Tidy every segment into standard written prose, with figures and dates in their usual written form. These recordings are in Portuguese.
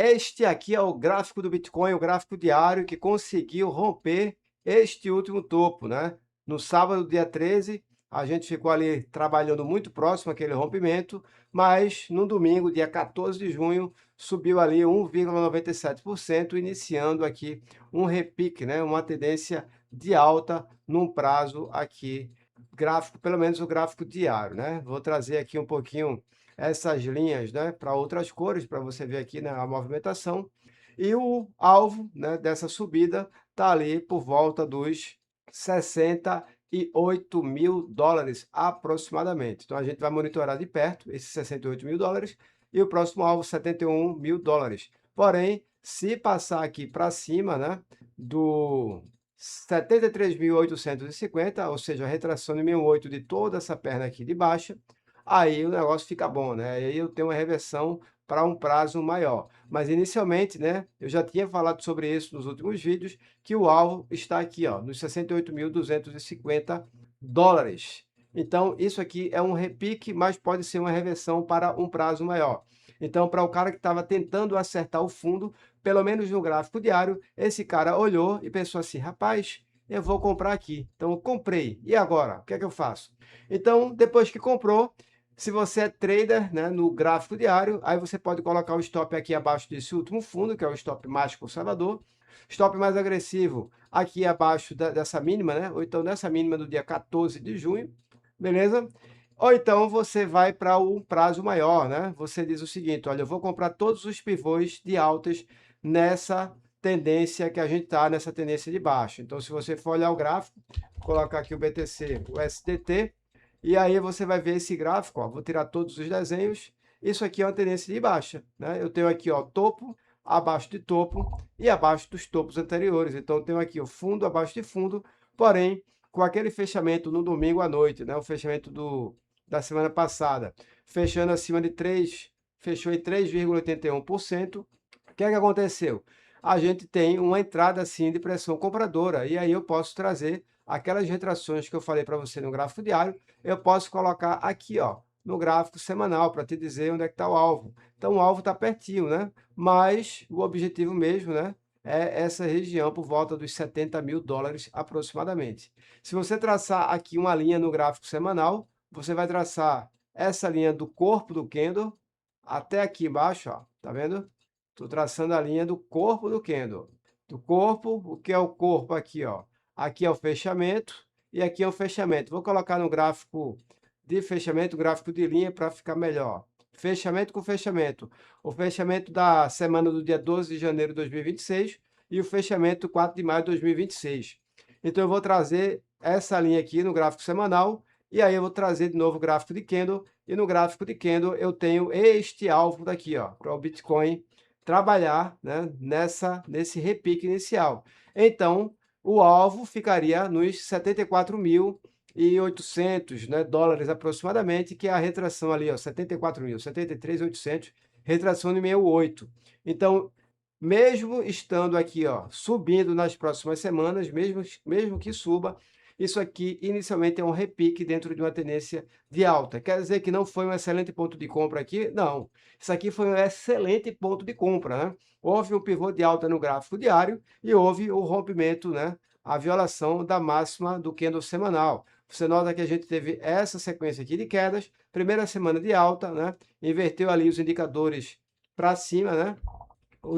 Este aqui é o gráfico do Bitcoin, o gráfico diário que conseguiu romper este último topo, né? No sábado, dia 13, a gente ficou ali trabalhando muito próximo àquele rompimento, mas no domingo, dia 14 de junho, subiu ali 1,97%, iniciando aqui um repique, né? Uma tendência de alta num prazo aqui, gráfico, pelo menos o gráfico diário, né? Vou trazer aqui um pouquinho essas linhas, né, para outras cores, para você ver aqui, né, a movimentação. E o alvo, né, dessa subida está ali por volta dos 68 mil dólares aproximadamente. Então a gente vai monitorar de perto esses 68 mil dólares e o próximo alvo 71 mil dólares. Porém, se passar aqui para cima, né, do 73.850, ou seja, a retração de 1.008 de toda essa perna aqui de baixa, aí o negócio fica bom, né? Aí eu tenho uma reversão para um prazo maior. Mas inicialmente, né, eu já tinha falado sobre isso nos últimos vídeos, que o alvo está aqui, ó, nos 68.250 dólares. Então, isso aqui é um repique, mas pode ser uma reversão para um prazo maior. Então, para o cara que estava tentando acertar o fundo, pelo menos no gráfico diário, esse cara olhou e pensou assim, rapaz, eu vou comprar aqui. Então, eu comprei. E agora? O que é que eu faço? Então, depois que comprou, se você é trader, né, no gráfico diário, aí você pode colocar o stop aqui abaixo desse último fundo, que é o stop mais conservador. Stop mais agressivo aqui abaixo dessa mínima, né? Ou então nessa mínima do dia 14 de junho, beleza? Ou então você vai para um prazo maior, né? Você diz o seguinte, olha, eu vou comprar todos os pivôs de altas nessa tendência que a gente está, nessa tendência de baixo. Então, se você for olhar o gráfico, colocar aqui o BTC, o SDT, e aí você vai ver esse gráfico, ó, vou tirar todos os desenhos. Isso aqui é uma tendência de baixa, né? Eu tenho aqui, ó, topo, abaixo de topo e abaixo dos topos anteriores. Então eu tenho aqui o fundo abaixo de fundo, porém com aquele fechamento no domingo à noite, né? O fechamento da semana passada, fechando acima de 3, fechou em 3,81%. O que é que aconteceu? A gente tem uma entrada assim de pressão compradora e aí eu posso trazer aquelas retrações que eu falei para você no gráfico diário, eu posso colocar aqui, ó, no gráfico semanal, para te dizer onde é que está o alvo. Então, o alvo está pertinho, né? Mas o objetivo mesmo, né, é essa região por volta dos 70 mil dólares aproximadamente. Se você traçar aqui uma linha no gráfico semanal, você vai traçar essa linha do corpo do candle até aqui embaixo, ó, tá vendo? Estou traçando a linha do corpo do candle. Do corpo, o que é o corpo aqui, ó? Aqui é o fechamento e aqui é o fechamento. Vou colocar no gráfico de fechamento, gráfico de linha para ficar melhor. Fechamento com fechamento. O fechamento da semana do dia 12 de janeiro de 2026 e o fechamento 4 de maio de 2026. Então eu vou trazer essa linha aqui no gráfico semanal e aí eu vou trazer de novo o gráfico de candle e no gráfico de candle eu tenho este alvo daqui, ó, para o Bitcoin trabalhar, né, nesse repique inicial. Então, o alvo ficaria nos 74.800, né, dólares aproximadamente, que é a retração ali, ó, 74.000, 73.800, retração de 68. Então, mesmo estando aqui, ó, subindo nas próximas semanas, mesmo que suba, isso aqui inicialmente é um repique dentro de uma tendência de alta. Quer dizer que não foi um excelente ponto de compra aqui? Não. Isso aqui foi um excelente ponto de compra, né? Houve um pivô de alta no gráfico diário e houve o rompimento, né? A violação da máxima do candle semanal. Você nota que a gente teve essa sequência aqui de quedas, primeira semana de alta, né? Inverteu ali os indicadores para cima, né?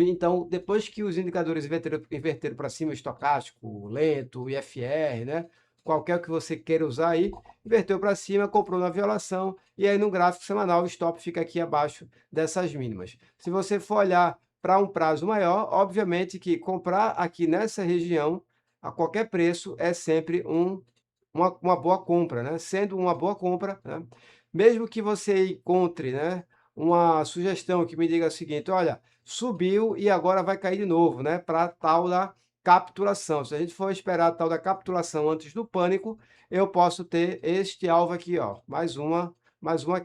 Então, depois que os indicadores inverteram para cima, o estocástico, lento, o IFR, né? Qualquer que você queira usar aí, inverteu para cima, comprou na violação, e aí no gráfico semanal o stop fica aqui abaixo dessas mínimas. Se você for olhar para um prazo maior, obviamente que comprar aqui nessa região, a qualquer preço, é sempre uma boa compra, né? Sendo uma boa compra, né? Mesmo que você encontre, né, uma sugestão que me diga o seguinte, olha, subiu e agora vai cair de novo, né, para tal da capitulação. Se a gente for esperar a tal da capitulação antes do pânico, eu posso ter este alvo aqui, ó, mais uma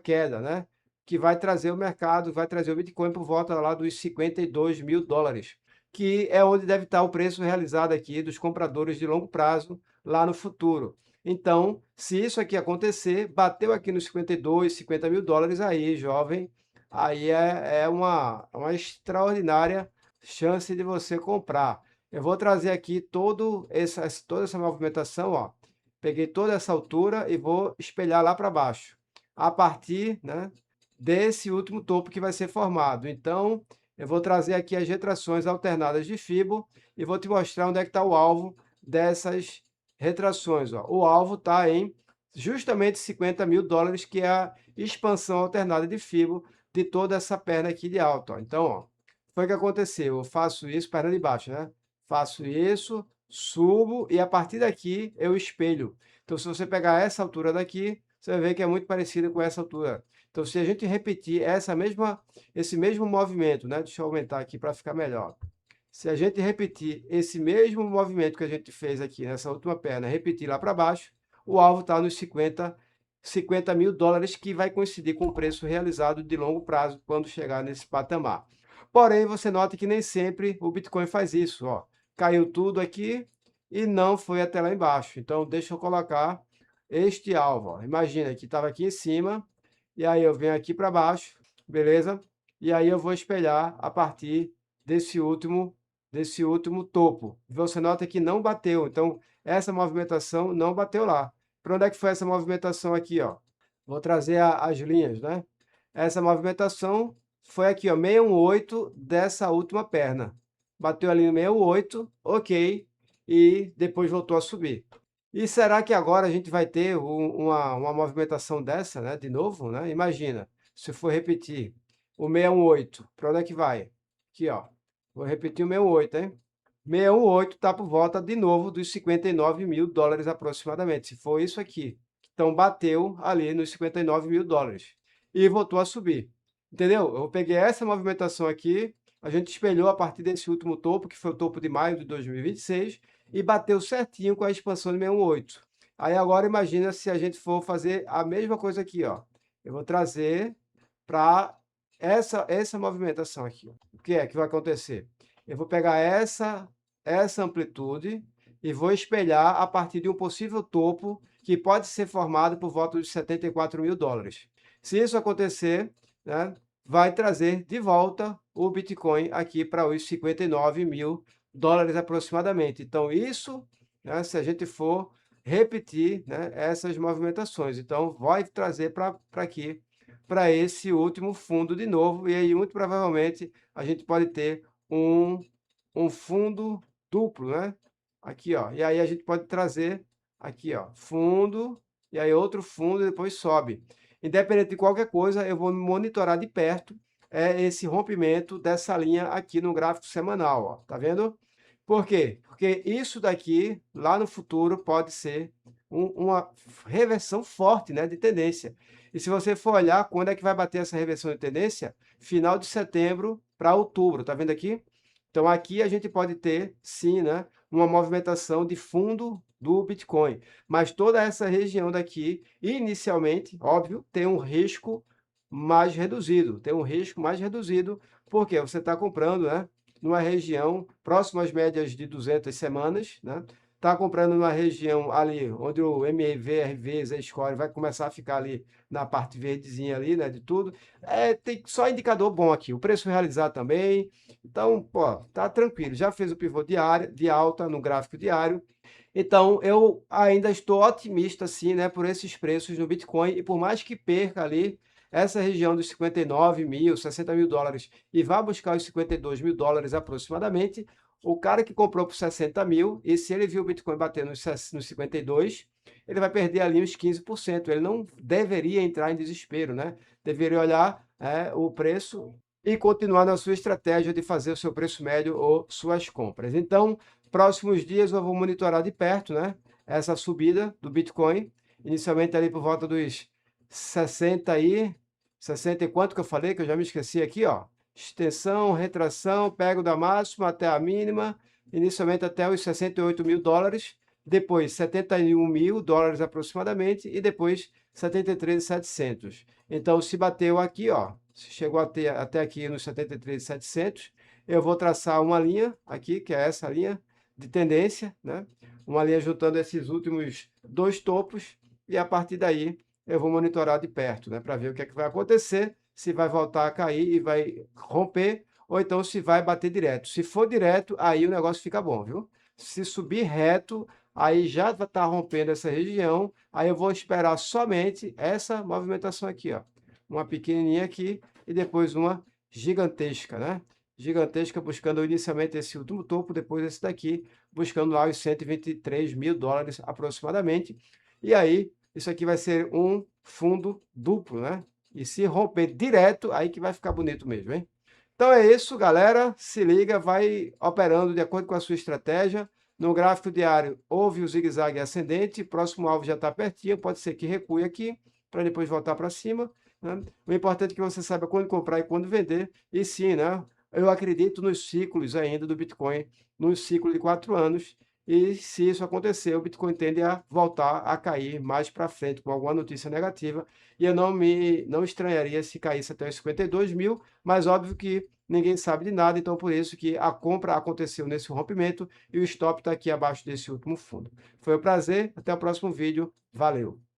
queda, né, que vai trazer o mercado, vai trazer o Bitcoin por volta lá dos 52 mil dólares, que é onde deve estar o preço realizado aqui dos compradores de longo prazo lá no futuro. Então, se isso aqui acontecer, bateu aqui nos 52, 50 mil dólares, aí, jovem, aí é uma extraordinária chance de você comprar. Eu vou trazer aqui toda essa movimentação, ó. Peguei toda essa altura e vou espelhar lá para baixo, a partir, né, desse último topo que vai ser formado. Então, eu vou trazer aqui as retrações alternadas de Fibo e vou te mostrar onde é que está o alvo dessas retrações, ó. O alvo está em justamente US$ 50.000, que é a expansão alternada de Fibo de toda essa perna aqui de alta, ó. Então, ó, foi o que aconteceu. Eu faço isso, perna de baixo, né? Faço isso, subo e a partir daqui eu espelho. Então, se você pegar essa altura daqui, você vai ver que é muito parecido com essa altura. Então, se a gente repetir esse mesmo movimento, né? Deixa eu aumentar aqui para ficar melhor. Se a gente repetir esse mesmo movimento que a gente fez aqui nessa última perna, repetir lá para baixo, o alvo está nos US$ 50.000, que vai coincidir com o preço realizado de longo prazo quando chegar nesse patamar. Porém, você nota que nem sempre o Bitcoin faz isso, ó. Caiu tudo aqui e não foi até lá embaixo. Então, deixa eu colocar este alvo, ó. Imagina que estava aqui em cima, e aí eu venho aqui para baixo, beleza? E aí eu vou espelhar a partir desse último topo. Você nota que não bateu, então essa movimentação não bateu lá. Para onde é que foi essa movimentação aqui, ó? Vou trazer as linhas, né? Essa movimentação foi aqui, ó, 618 dessa última perna. Bateu ali no 618, ok, e depois voltou a subir. E será que agora a gente vai ter uma movimentação dessa, né, de novo, né? Imagina, se for repetir o 618, para onde é que vai? Aqui, ó. Vou repetir o 68, hein? 618 está por volta de novo dos US$ 59.000 aproximadamente, se for isso aqui. Então bateu ali nos US$ 59.000 e voltou a subir. Entendeu? Eu peguei essa movimentação aqui, a gente espelhou a partir desse último topo, que foi o topo de maio de 2026, e bateu certinho com a expansão de 618. Aí agora imagina se a gente for fazer a mesma coisa aqui, ó. Eu vou trazer para essa movimentação aqui. O que é que vai acontecer? Eu vou pegar essa amplitude e vou espelhar a partir de um possível topo que pode ser formado por volta de US$ 74.000. Se isso acontecer, né, vai trazer de volta o Bitcoin aqui para os US$ 59.000 aproximadamente. Então, isso, né, se a gente for repetir, né, essas movimentações. Então, vai trazer para aqui, para esse último fundo de novo, e aí muito provavelmente a gente pode ter um fundo duplo, né? Aqui, ó. E aí a gente pode trazer aqui, ó, fundo, e aí outro fundo e depois sobe. Independente de qualquer coisa, eu vou monitorar de perto esse rompimento dessa linha aqui no gráfico semanal, ó. Tá vendo? Por quê? Porque isso daqui, lá no futuro, pode ser uma reversão forte, né, de tendência. E se você for olhar, quando é que vai bater essa reversão de tendência? Final de setembro para outubro, tá vendo aqui? Então, aqui a gente pode ter, sim, né, uma movimentação de fundo do Bitcoin. Mas toda essa região daqui, inicialmente, óbvio, tem um risco mais reduzido. Tem um risco mais reduzido, porque você está comprando, né, numa região próxima às médias de 200 semanas, né? Está comprando numa região ali onde o MVRV, Z-Score vai começar a ficar ali na parte verdezinha ali, né, de tudo. Tem só indicador bom aqui. O preço realizado também. Então, pô, tá tranquilo. Já fez o pivô diário, de alta no gráfico diário. Então, eu ainda estou otimista, sim, né, por esses preços no Bitcoin. E por mais que perca ali essa região dos 59.000, US$ 60.000 e vá buscar os US$ 52.000 aproximadamente, o cara que comprou por 60.000, e se ele viu o Bitcoin bater nos 52, ele vai perder ali uns 15%. Ele não deveria entrar em desespero, né? Deveria olhar o preço e continuar na sua estratégia de fazer o seu preço médio ou suas compras. Então, próximos dias eu vou monitorar de perto, né, essa subida do Bitcoin, inicialmente ali por volta dos 60 e quanto que eu falei, que eu já me esqueci aqui, ó. Extensão, retração, pego da máxima até a mínima, inicialmente até os US$ 68.000, depois US$ 71.000 aproximadamente, e depois 73.700. Então, se bateu aqui, ó, se chegou até aqui nos 73.700, eu vou traçar uma linha aqui, que é essa linha de tendência, né? Uma linha juntando esses últimos dois topos, e a partir daí eu vou monitorar de perto, né, para ver o que é que vai acontecer. se vai voltar a cair e vai romper, ou então se vai bater direto. Se for direto, aí o negócio fica bom, viu? Se subir reto, aí já está rompendo essa região, aí eu vou esperar somente essa movimentação aqui, ó. Uma pequenininha aqui e depois uma gigantesca, né? Gigantesca, buscando inicialmente esse último topo, depois esse daqui, buscando lá os 123 mil dólares aproximadamente. E aí, isso aqui vai ser um fundo duplo, né? E se romper direto, aí que vai ficar bonito mesmo, hein? Então é isso, galera. Se liga, vai operando de acordo com a sua estratégia. No gráfico diário, houve o zigue-zague ascendente, próximo alvo já está pertinho, pode ser que recue aqui, para depois voltar para cima, né? O importante é que você saiba quando comprar e quando vender. E sim, né? Eu acredito nos ciclos ainda do Bitcoin, nos ciclos de 4 anos. E se isso acontecer, o Bitcoin tende a voltar a cair mais para frente com alguma notícia negativa. E eu não estranharia se caísse até os 52 mil, mas óbvio que ninguém sabe de nada, então por isso que a compra aconteceu nesse rompimento e o stop está aqui abaixo desse último fundo. Foi um prazer, até o próximo vídeo, valeu!